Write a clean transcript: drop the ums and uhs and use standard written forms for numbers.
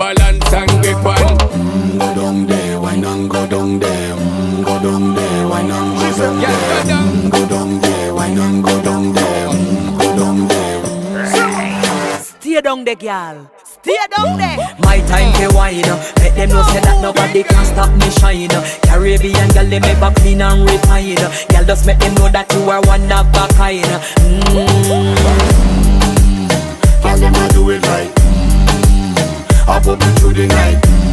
balance and grip on. Go down there, why not go down there? Go down there, why not go down there? Go down there, why not go down there? Go down there. Stay down there, girl. Stay down there. My time to wine. Let them know say that nobody can stop me shine. Caribbean girl, they make up clean and refine. Girl, just make them know that you are one of a kind. Girl, them a do it right. I pop it through the night.